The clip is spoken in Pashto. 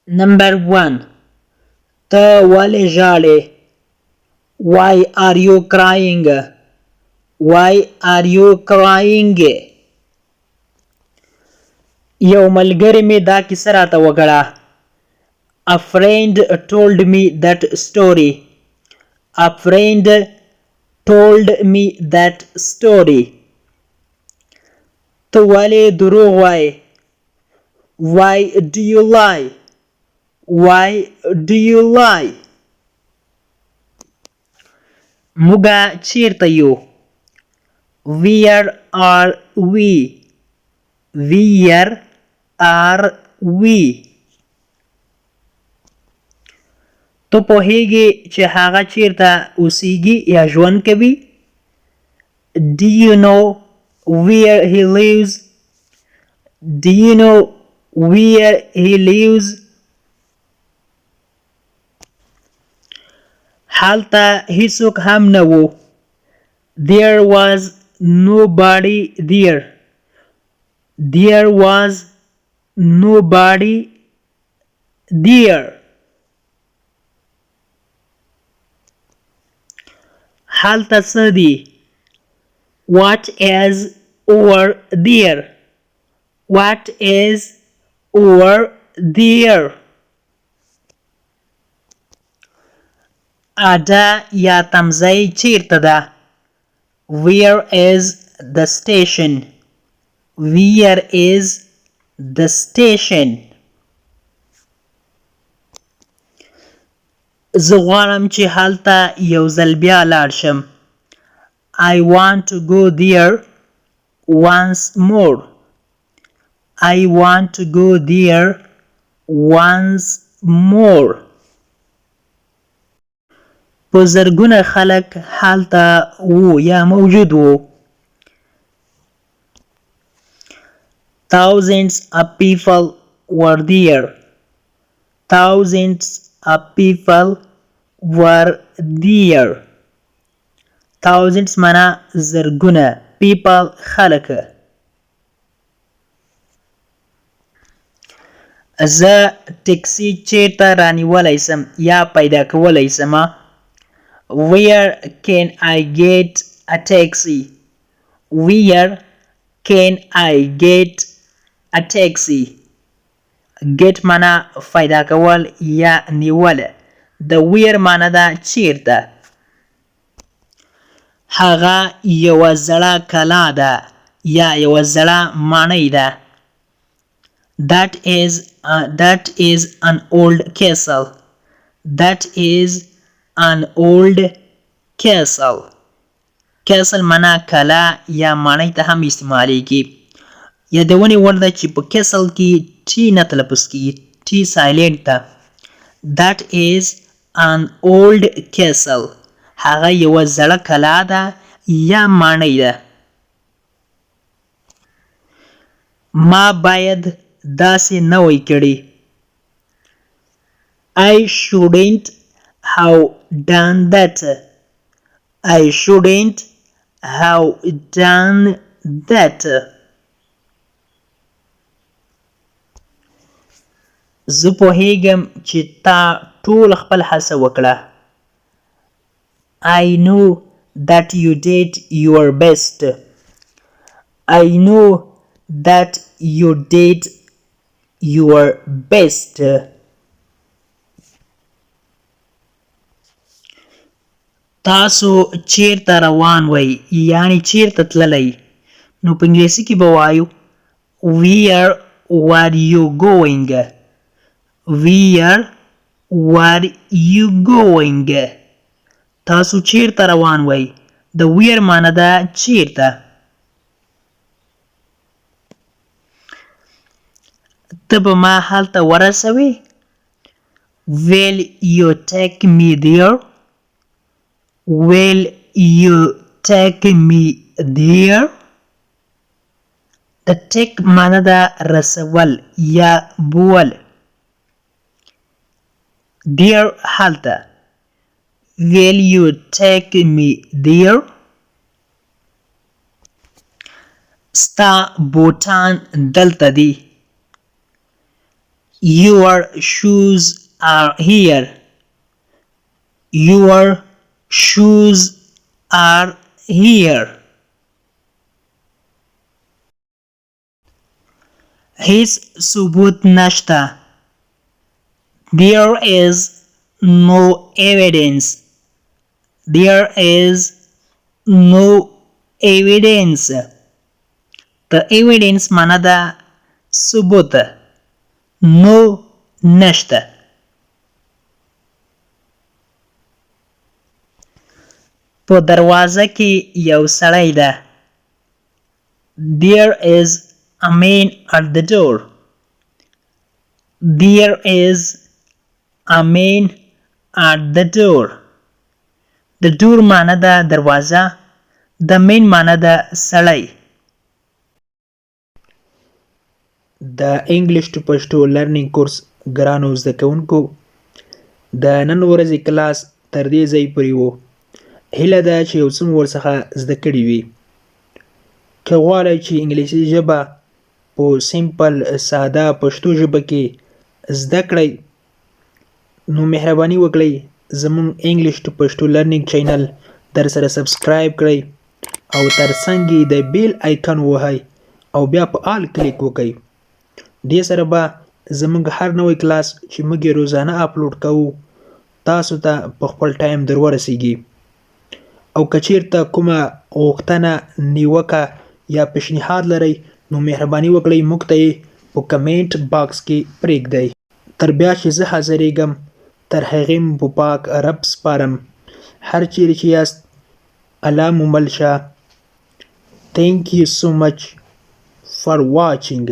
Number 1. ته ولې ژاړې؟ Why are you crying? Why are you crying? یو ملګری مې دا کیسه راته وکړه. A friend told me that story. A friend told me that story. ته ولې دروغ وایې؟ Why do you lie? Why do you lie? موږ چیرته یو؟ Where are we? Where are we? ته پوهیږې چې هغه چیرته اوسیږي یا ژوند کوي؟ Do you know where he lives? Do you know where he lives? هلته هیڅوک هم نه و. There was nobody there. There was nobody there. هلته څه دي؟ What is over there? What is over there? اډه یا تمځای چیرته ده؟ Where is the station? Where is the station? زه غواړم چې هلته یو ځل بیا لاړ شم. I want to go there once more. I want to go there once more. په زرګونه خلک هلته وو یا موجود وو. Thousands of people were there. Thousands of people were there. Thousands معنا زرګونه. People خلک. زه ټکسي چیرته رانیولی سم یا پیدا کولی سمه؟ Where can I get a taxi? Where can I get a taxi? Get معنا پیدا کول یا نیول. د where معنا ده چیرته. هغه یوه زړه کلا ده یا یوه زړه ماڼۍ ده. That is an old castle. That is an old castle. Castle معنا کلا یا ماڼۍ ته هم استعمالیږي. یادونې وړ ده چې په castle کې ټي نه تلفظ کیږي. ټي سایلنټ ده. That is an old castle. هغه یوه زړه کلا ده یا ماڼۍ ده. ما باید داسې نه وای کړی. I shouldn't have done that. I shouldn't have done that. زه پوهیږم چې تا ټول خپل هڅه وکړه. I know that you did your best. I know that you did your best. تاسو چیرته روان وئ یعنی چیرته تللی؟ نو په انګلیسي کې به وایو Where were you going? Where were you going? تاسو چیرته روان وئ؟ د where معنی ده چیرته. ته به ما هلته ورسوې؟ Will you take me there? Will you take me there? د take معنی ده رسول یا بول. There هلته. Will you take me there? ستا بوټان دلته دي. Your shoes are here. Your shoes are here. هیڅ ثبوت نشته. There is no evidence. There is no evidence. The evidence معنا ده ثبوت. No نشته. په دروازه کې یو سړی ده. There is a man at the door. There is a man at the door. د door معنا ده دروازه. د man معنا ده سړی. د انګلیش ټو پښتو لرنینګ کورس ګرانو زده کوونکو د نن ورځې کلاس تر دې ځای پورې و. هیله ده چې یو څه مو ورڅخه زده کړي وي. که غواړئ چې انګلیسي ژبه په سیمپل ساده پښتو ژبه کې زده کړئ نو مهرباني وکړئ زموږ انګلیش ټو پښتو لرنینګ چینل در سره سبسکرایب کړئ او ترڅنګ یې د بیل آیکن ووهئ او بیا په آل کلیک وکړئ. دې سره به زموږ هر نوی کلاس چې موږ یې روزانه اپلوډ کوو تاسو ته په خپل ټایم در ورسیږي. او که چیرته کومه غوښتنه نیوکه یا پیشنهاد لرئ نو مهرباني وکړئ موږ ته یې په کمنټ باکس کې پرېږدئ. تر بیا چې زه حاضرېږم تر هغې مو په پاک رب سپارم. هر چیرې چې یاست الله مو مل شه. Thank you so much for watching.